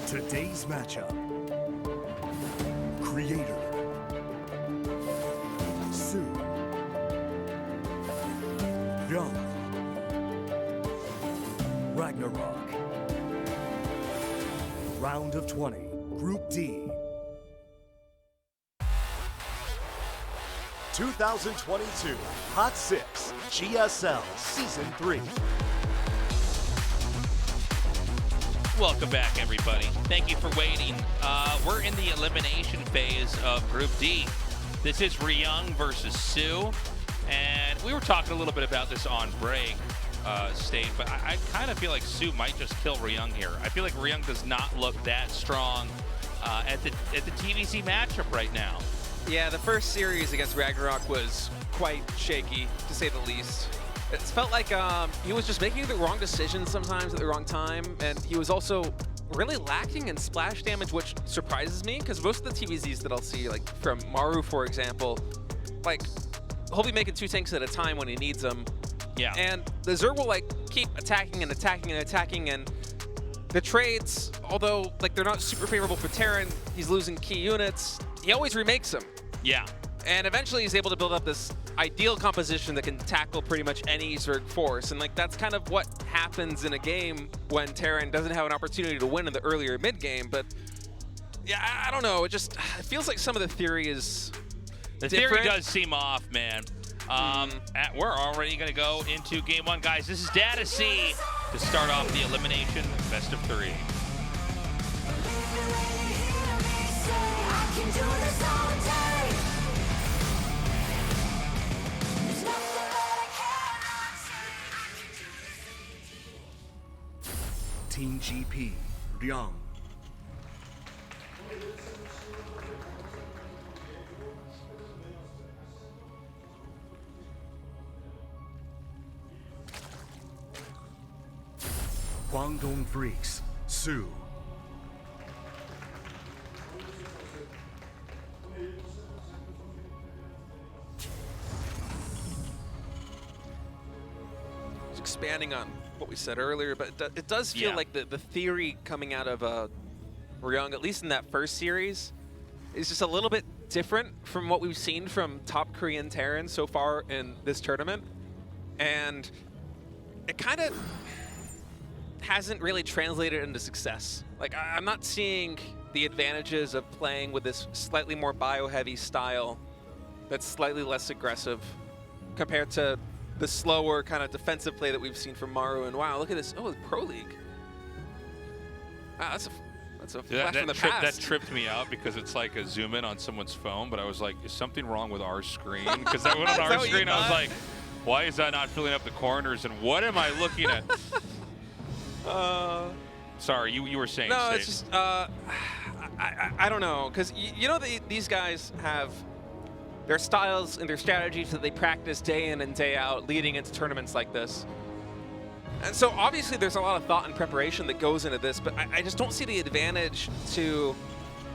Today's matchup. Creator soO, Ryung, RagnaroK. Round of 20, Group D. 2022 Hot 6 GSL Season 3. Welcome back, everybody. Thank you for waiting. We're in the elimination phase of Group D. This is Ryung versus soO, and we were talking a little bit about this on break, State, but I kind of feel like soO might just kill Ryung here. I feel like Ryung does not look that strong at the TVC matchup right now. Yeah, the first series against RagnaroK was quite shaky, to say the least. It felt like he was just making the wrong decisions sometimes at the wrong time, and he was also really lacking in splash damage, which surprises me, because most of the TVZs that I'll see, like from Maru, for example, like, he'll be making 2 tanks at a time when he needs them. Yeah. And the Zerg will, like, keep attacking and attacking and attacking, and the trades, although, like, they're not super favorable for Terran, he's losing key units, he always remakes them. Yeah. And eventually he's able to build up this ideal composition that can tackle pretty much any Zerg force. And like that's kind of what happens in a game when Terran doesn't have an opportunity to win in the earlier mid game. But yeah, I don't know. It feels like some of the theory is different. Theory does seem off, man. We're already going to go into game 1, guys. This is Data C to start off the elimination best of 3. Team GP, Ryung. Guangdong Freaks, soO. Expanding on what we said earlier, but it does feel like the theory coming out of Ryung, at least in that first series, is just a little bit different from what we've seen from top Korean Terran so far in this tournament. And it kind of hasn't really translated into success. Like, I'm not seeing the advantages of playing with this slightly more bio-heavy style that's slightly less aggressive compared to the slower kind of defensive play that we've seen from Maru. And wow, look at this. Oh, Pro League. Wow, that's a flash from the past. That tripped me out because it's like a zoom in on someone's phone, but I was like, is something wrong with our screen? Because I went on our screen, I was like, why is that not filling up the corners? And what am I looking at? Sorry, you were saying. No, it's just, I don't know. Because you know these guys have their styles and their strategies that they practice day in and day out leading into tournaments like this. And so obviously there's a lot of thought and preparation that goes into this, but I just don't see the advantage to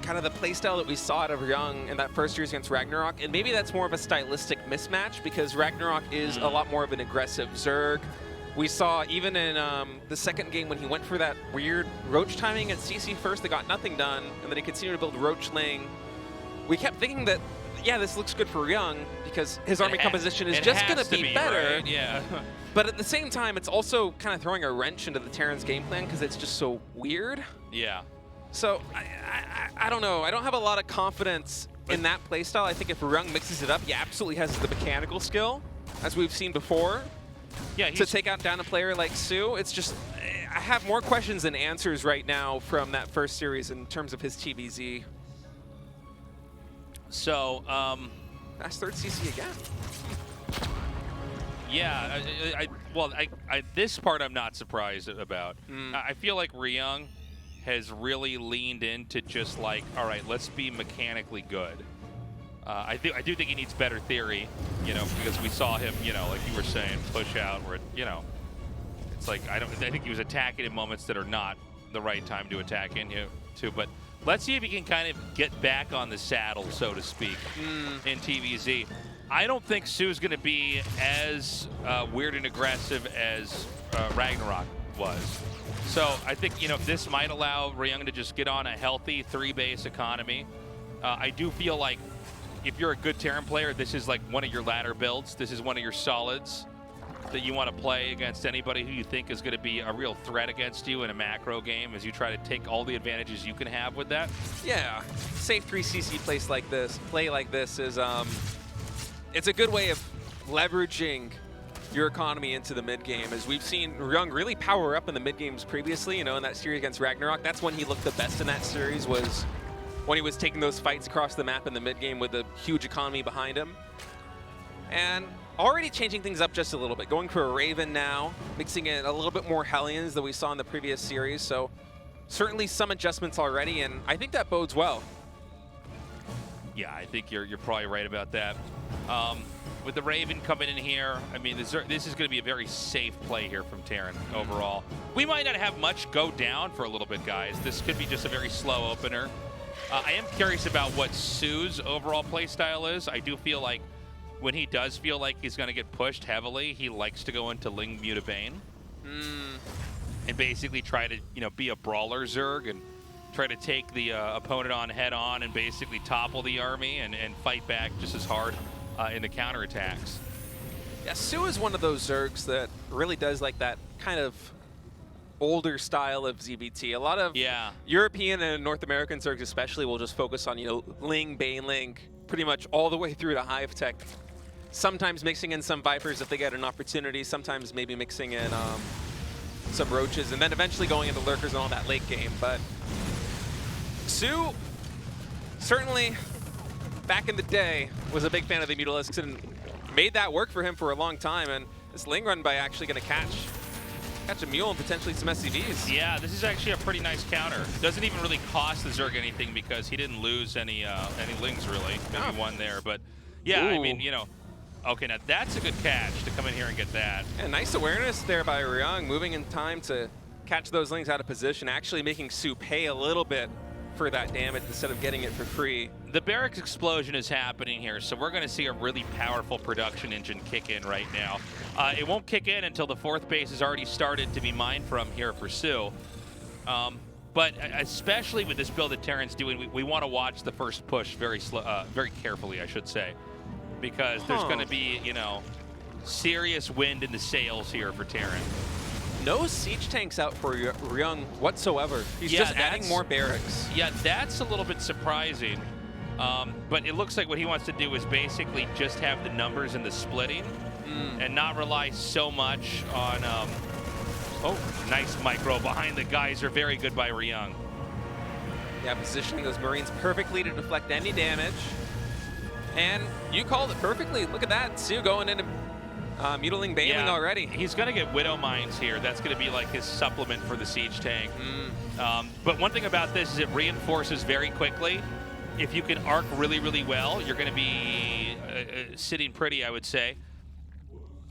kind of the playstyle that we saw out of Ryung in that first series against RagnaroK. And maybe that's more of a stylistic mismatch because RagnaroK is a lot more of an aggressive Zerg. We saw even in the second game when he went for that weird Roach timing at CC first that got nothing done, and then he continued to build Roach Ling. We kept thinking that, yeah, this looks good for Ryung because his army composition is just going to be better. Right? Yeah. But at the same time, it's also kind of throwing a wrench into the Terran's game plan because it's just so weird. Yeah. So I don't know. I don't have a lot of confidence in that playstyle. I think if Ryung mixes it up, he absolutely has the mechanical skill, as we've seen before, to take out down a player like soO. It's just, I have more questions than answers right now from that first series in terms of his TVZ. So, that's third CC again. Yeah, this part I'm not surprised about. I feel like Ryung has really leaned into just like, all right, let's be mechanically good. I do think he needs better theory, you know, because we saw him, you know, like you were saying, push out where, you know, it's like I think he was attacking in moments that are not the right time to attack into. But let's see if he can kind of get back on the saddle, so to speak, in TVZ. I don't think soO's going to be as weird and aggressive as RagnaroK was. So I think, you know, this might allow Ryung to just get on a healthy 3-base economy. I do feel like if you're a good Terran player, this is like one of your ladder builds. This is one of your solids that you want to play against anybody who you think is going to be a real threat against you in a macro game as you try to take all the advantages you can have with that. Yeah, safe 3CC play like this is it's a good way of leveraging your economy into the mid game, as we've seen Ryung really power up in the mid games previously. You know, in that series against RagnaroK, that's when he looked the best in that series, was when he was taking those fights across the map in the mid game with a huge economy behind him. And already changing things up just a little bit, going for a Raven now, mixing in a little bit more Hellions than we saw in the previous series. So certainly some adjustments already, and I think that bodes well. Yeah, I think you're probably right about that. With the Raven coming in here, I mean, this is going to be a very safe play here from Terran overall. We might not have much go down for a little bit, guys. This could be just a very slow opener. I am curious about what soO's overall play style is. I do feel like when he does feel like he's going to get pushed heavily, he likes to go into Ling Mutabane and basically try to, you know, be a brawler Zerg and try to take the opponent on head on and basically topple the army and fight back just as hard in the counterattacks. Yeah, soO is one of those Zergs that really does like that kind of older style of ZVT. A lot of European and North American Zergs especially will just focus on, you know, Ling, Baneling, pretty much all the way through to Hive Tech. Sometimes mixing in some Vipers if they get an opportunity, sometimes maybe mixing in some Roaches, and then eventually going into Lurkers and all that late game. But soO, certainly back in the day, was a big fan of the Mutalisks and made that work for him for a long time. And this Ling run by actually going to catch a Mule and potentially some SCVs. Yeah, this is actually a pretty nice counter. Doesn't even really cost the Zerg anything because he didn't lose any Lings really. Maybe one there, but yeah, I mean, you know, okay, now that's a good catch to come in here and get that. Yeah, nice awareness there by Ryung, moving in time to catch those Lings out of position, actually making soO pay a little bit for that damage instead of getting it for free. The barracks explosion is happening here, so we're going to see a really powerful production engine kick in right now. It won't kick in until the 4th base has already started to be mined from here for soO. But especially with this build that Terran's doing, we want to watch the first push very carefully, I should say, because there's going to be, you know, serious wind in the sails here for Terran. No siege tanks out for Ryung whatsoever. He's just adding more barracks. Yeah, that's a little bit surprising. But it looks like what he wants to do is basically just have the numbers and the splitting and not rely so much on... oh, nice micro behind the geyser. Very good by Ryung. Yeah, positioning those Marines perfectly to deflect any damage. And you called it perfectly. Look at that. soO going into Mutiling Baneling already. He's going to get Widow Mines here. That's going to be like his supplement for the siege tank. But one thing about this is it reinforces very quickly. If you can arc really, really well, you're going to be sitting pretty, I would say.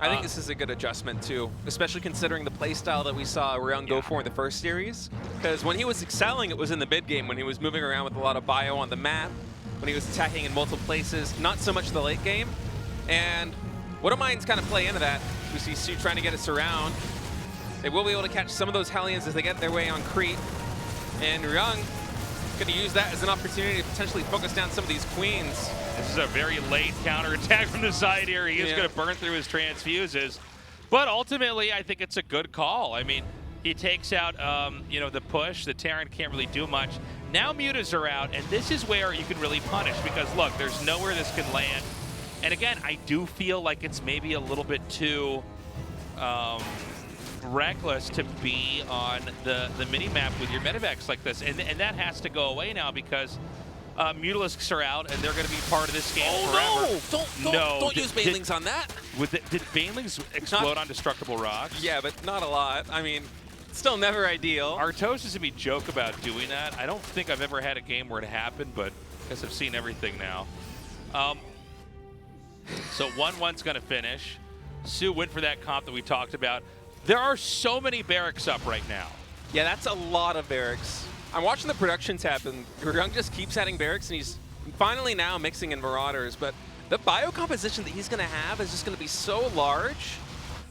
I think this is a good adjustment too, especially considering the playstyle that we saw Ryung go for in the first series. Because when he was excelling, it was in the mid game, when he was moving around with a lot of bio on the map, when he was attacking in multiple places, not so much the late game. And Widow Mines kind of play into that. We see soO trying to get us around. They will be able to catch some of those Hellions as they get their way on Crete. And Ryung going to use that as an opportunity to potentially focus down some of these Queens. This is a very late counterattack from the side here. He is going to burn through his transfuses. But ultimately, I think it's a good call. I mean, he takes out, you know, the push. The Terran can't really do much. Now mutas are out, and this is where you can really punish because, look, there's nowhere this can land. And again, I do feel like it's maybe a little bit too reckless to be on the mini-map with your medevacs like this. And that has to go away now because Mutalisks are out, and they're going to be part of this game forever. Don't use Banelings on that. Did Banelings explode on destructible rocks? Yeah, but not a lot. I mean, still never ideal. Artosis and me joke about doing that. I don't think I've ever had a game where it happened, but I guess I've seen everything now. So 1-1's going to finish. soO went for that comp that we talked about. There are so many barracks up right now. Yeah, that's a lot of barracks. I'm watching the production tab, and Ryung just keeps adding barracks, and he's finally now mixing in Marauders. But the bio composition that he's going to have is just going to be so large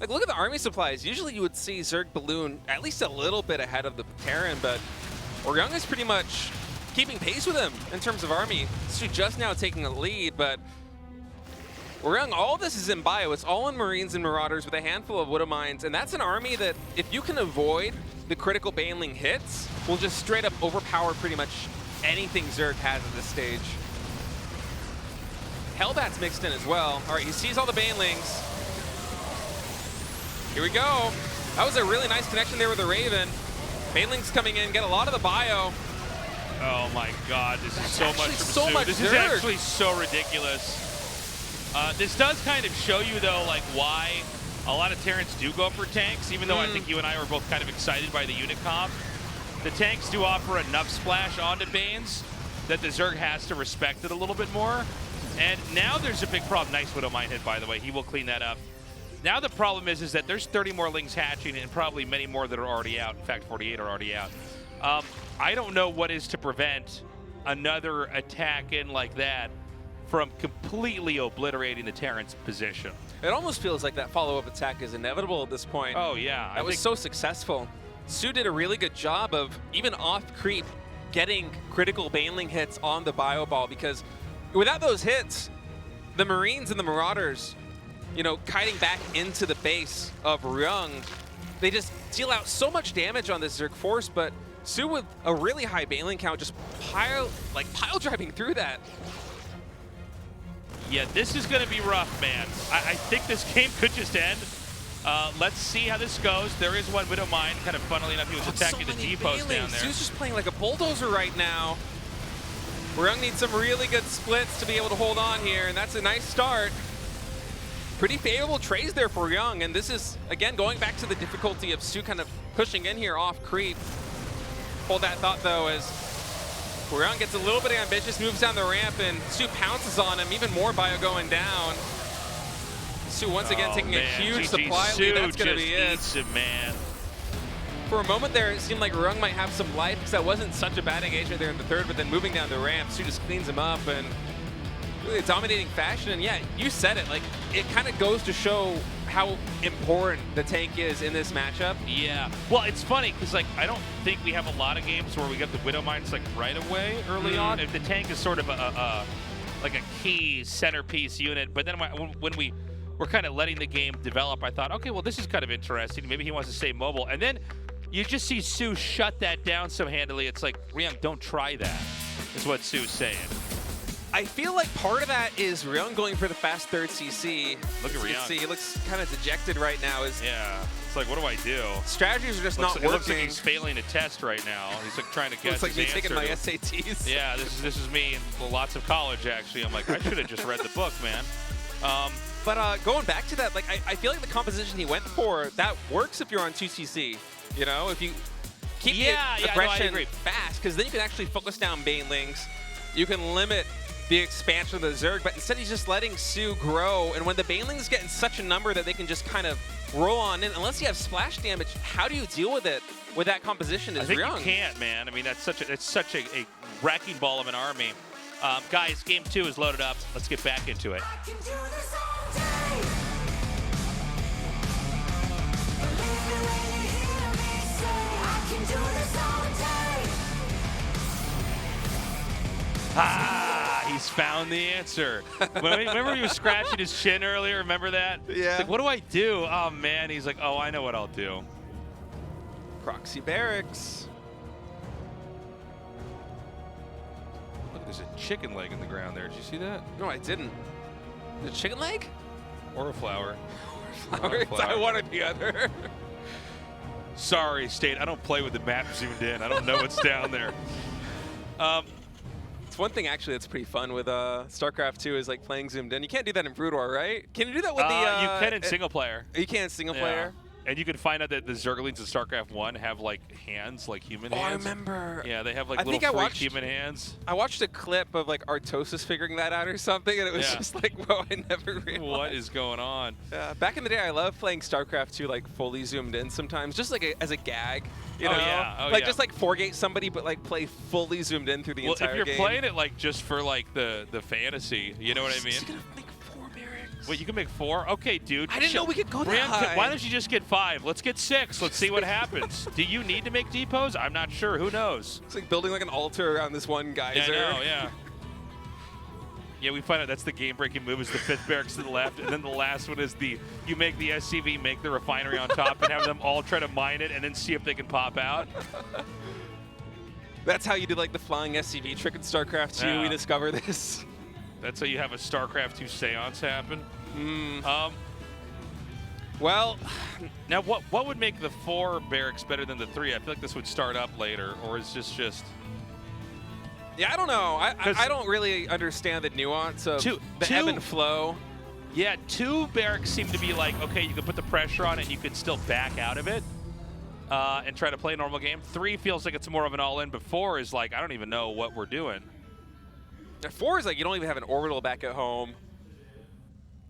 Like, look at the army supplies. Usually you would see Zerg balloon at least a little bit ahead of the Terran, but Ryung is pretty much keeping pace with him in terms of army. So just now taking the lead, but Ryung, all this is in bio. It's all in Marines and Marauders with a handful of Widow Mines, and that's an army that, if you can avoid the critical baneling hits, will just straight up overpower pretty much anything Zerg has at this stage. Hellbat's mixed in as well. All right, he sees all the banelings. Here we go. That was a really nice connection there with the Raven. Banelings coming in, get a lot of the bio. Oh my God, this is so much from so soO. much This is Zerg. actually so ridiculous. This does kind of show you, though, like why a lot of Terrans do go for tanks, even though I think you and I were both kind of excited by the unit comp. The tanks do offer enough splash onto Banes that the Zerg has to respect it a little bit more. And now there's a big problem. Nice Widow Mine hit, by the way. He will clean that up. Now the problem is that there's 30 more Lings hatching and probably many more that are already out. In fact, 48 are already out. I don't know what is to prevent another attack in like that from completely obliterating the Terran's position. It almost feels like that follow-up attack is inevitable at this point. Oh, yeah. That was so successful. soO did a really good job of, even off creep, getting critical baneling hits on the bio ball, because without those hits, the Marines and the Marauders, you know, kiting back into the base of Ryung, they just deal out so much damage on this Zerg force, but soO with a really high baneling count just pile driving through that. Yeah, this is going to be rough, man. I think this game could just end. Let's see how this goes. There is one Widow Mine, kind of funnily enough, he was attacking the depots down there. soO's just playing like a bulldozer right now. Ryung needs some really good splits to be able to hold on here, and that's a nice start. Pretty favorable trades there for Ryung, and this is, again, going back to the difficulty of soO kind of pushing in here off creep. Hold that thought, though, as Ryung gets a little bit ambitious, moves down the ramp, and soO pounces on him. Even more bio going down. soO once again taking a huge supply lead. That's going to be it. Eats him, man. For a moment there, it seemed like Ryung might have some life, because that wasn't such a bad engagement there in the third, but then moving down the ramp, soO just cleans him up, and really dominating fashion. And yeah, you said it, like, it kind of goes to show how important the tank is in this matchup. Yeah. Well, it's funny because, like, I don't think we have a lot of games where we get the Widow Mines like right away early on. If the tank is sort of like a key centerpiece unit, but then when we were kind of letting the game develop, I thought, okay, well, this is kind of interesting. Maybe he wants to stay mobile, and then you just see soO shut that down so handily. It's like, Ryung, don't try that, is what soO's saying. I feel like part of that is Ryung going for the fast third CC. Look at Ryung. See, he looks kind of dejected right now. Yeah, it's like, what do I do? Strategies are just not working. It looks like he's failing a test right now. He's like trying to guess looks like his me taking my answer. SATs. Yeah, this is me in lots of college, actually. I'm like, I should have just read the book, man. But going back to that, like, I feel like the composition he went for, that works if you're on 2CC. You know, if you keep the aggression fast, because then you can actually focus down banelings. You can limit the expansion of the Zerg, but instead he's just letting soO grow, and when the banelings get in such a number that they can just kind of roll on in, unless you have splash damage, how do you deal with it with that composition? I think you can't, man. I mean, it's such a wrecking ball of an army. Guys, game 2 is loaded up. Let's get back into it. I can do this all day. Believe me when you hear me say, I can do this all day. He's found the answer. Remember he was scratching his chin earlier? Remember that? Yeah. It's like, what do I do? Oh, man. He's like, oh, I know what I'll do. Proxy barracks. Look, there's a chicken leg in the ground there. Did you see that? No, I didn't. The chicken leg? Or a flower. I wanted the other. Sorry, State. I don't play with the map zoomed in. I don't know what's down there. It's one thing actually that's pretty fun with StarCraft 2 is like playing zoomed in. You can't do that in Brood War, right? Can you do that with the? You can in single player. You can in single player. And you can find out that the Zerglings in StarCraft 1 have like hands, like human hands. Oh, I remember. Yeah, they have like little freak human hands. I watched a clip of like Artosis figuring that out or something, and it was just like, whoa, I never realized. What is going on? Back in the day, I loved playing StarCraft 2 like fully zoomed in sometimes, just like as a gag. You know? Just like forgate somebody, but like play fully zoomed in through the entire game. If you're playing it like just for like the fantasy, you know what I mean? He's gonna make 4 barracks. Wait, you can make 4? Okay, dude. I didn't know we could go that Ryung, high. why don't you just get 5? Let's get 6. Let's see what happens. Do you need to make depots? I'm not sure. Who knows? It's like building like an altar around this one geyser. Yeah, I know, yeah. Yeah, we find out that's the game-breaking move is the 5th barracks to the left, and then the last one is you make the SCV, make the refinery on top, and have them all try to mine it, and then see if they can pop out. That's how you do like the flying SCV trick in StarCraft 2. Yeah. We discover this. That's how you have a StarCraft 2 seance happen. Well, Now, what would make the 4 barracks better than the 3? I feel like this would start up later, or is this just... yeah, I don't know. I don't really understand the nuance of the ebb and flow. Yeah, 2 barracks seem to be like, okay, you can put the pressure on it and you can still back out of it and try to play a normal game. 3 feels like it's more of an all-in, but 4 is like, I don't even know what we're doing. 4 is like you don't even have an orbital back at home.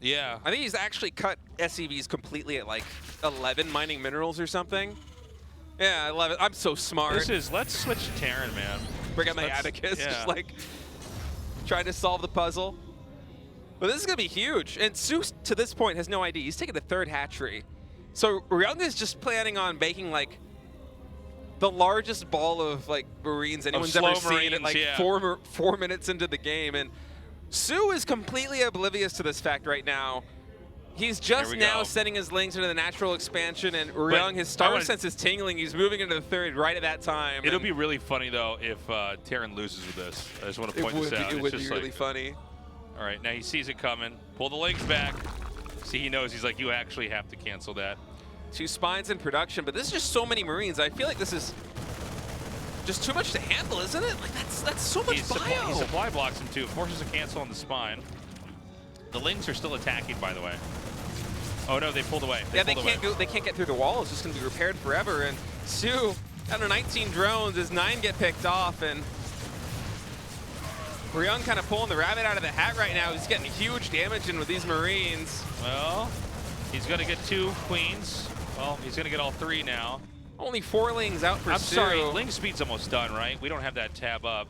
Yeah. I think he's actually cut SCVs completely at like 11 mining minerals or something. Yeah, 11. I'm so smart. Let's switch to Terran, man. Bring out my abacus, yeah. just like trying to solve the puzzle. But this is gonna be huge. And soO, to this point, has no ID. He's taking the 3rd hatchery. So Ryung is just planning on making like the largest ball of like Marines anyone's ever seen at like yeah. 4 minutes into the game. And soO is completely oblivious to this fact right now. He's just now sending his lings into the natural expansion, and Ryung, his star sense is tingling. He's moving into the 3rd right at that time. It'll be really funny, though, if Terran loses with this. I just want to point this out. It would be really funny. All right, now he sees it coming. Pull the lings back. See, he knows. He's like, you actually have to cancel that. 2 spines in production, but this is just so many Marines. I feel like this is just too much to handle, isn't it? Like that's so much bio. He supply blocks him, too. Forces a cancel on the spine. The lings are still attacking, by the way. Oh no, they pulled away. They can't get through the wall. It's just going to be repaired forever. And soO, out of 19 drones, his 9 get picked off. And Ryung kind of pulling the rabbit out of the hat right now. He's getting huge damage in with these Marines. Well, he's going to get 2 queens. Well, he's going to get all 3 now. Only 4 lings out for soO. I'm sorry, ling speed's almost done, right? We don't have that tab up.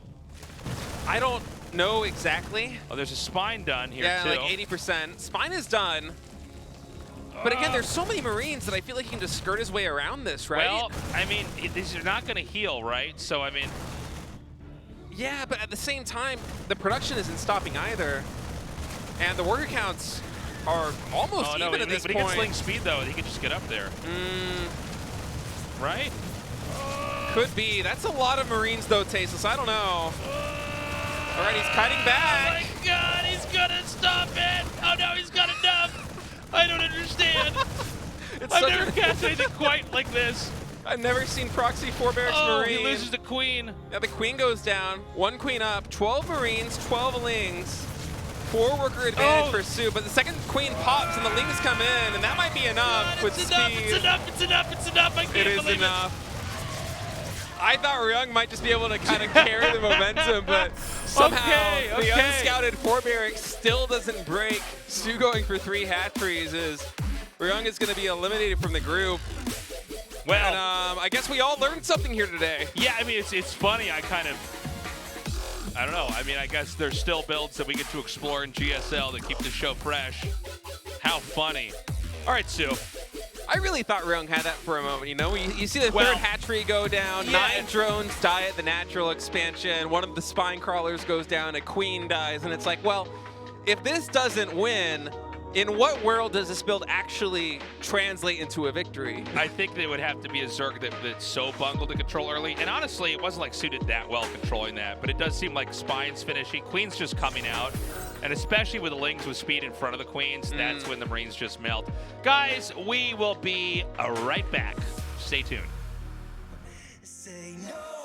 I don't know exactly. Oh, there's a spine done here, yeah, too. like 80%. Spine is done. But again, there's so many Marines that I feel like he can just skirt his way around this, right? Well, I mean, these are not going to heal, right? So, I mean... Yeah, but at the same time, the production isn't stopping either. And the worker counts are almost even at this point. But he gets ling speed, though. He can just get up there. Right? Could be. That's a lot of Marines, though, Tasteless. I don't know. All right, he's cutting back. Oh, my God. He's going to stop it. Oh, no, he's got enough. I don't understand. I've never cast anything quite like this. I've never seen Proxy 4 Barracks Marine. He loses the queen. Yeah, the queen goes down. 1 queen up. 12 Marines, 12 lings. 4 worker advantage for soO, but the second queen pops and the lings come in, and that might be enough with speed. It's enough. I can't believe it. It is enough. I thought Ryung might just be able to kind of carry the momentum, but somehow the unscouted 4 barracks still doesn't break. soO going for 3 hatcheries is Ryung is going to be eliminated from the group. Well, and, I guess we all learned something here today. Yeah, I mean, it's funny. I don't know. I mean, I guess there's still builds that we get to explore in GSL to keep the show fresh. How funny. All right, soO. I really thought Ryung had that for a moment, you know? You see the 3rd hatchery go down, 9 drones die at the natural expansion, 1 of the spine crawlers goes down, a queen dies, and it's like, well, if this doesn't win, in what world does this build actually translate into a victory? I think they would have to be a Zerg that's so bungled to control early. And honestly, it wasn't like soO did that well controlling that, but it does seem like Spine's finishing. Queen's just coming out. And especially with the lings with speed in front of the queens, that's when the Marines just melt. Guys, we will be right back. Stay tuned. Say no.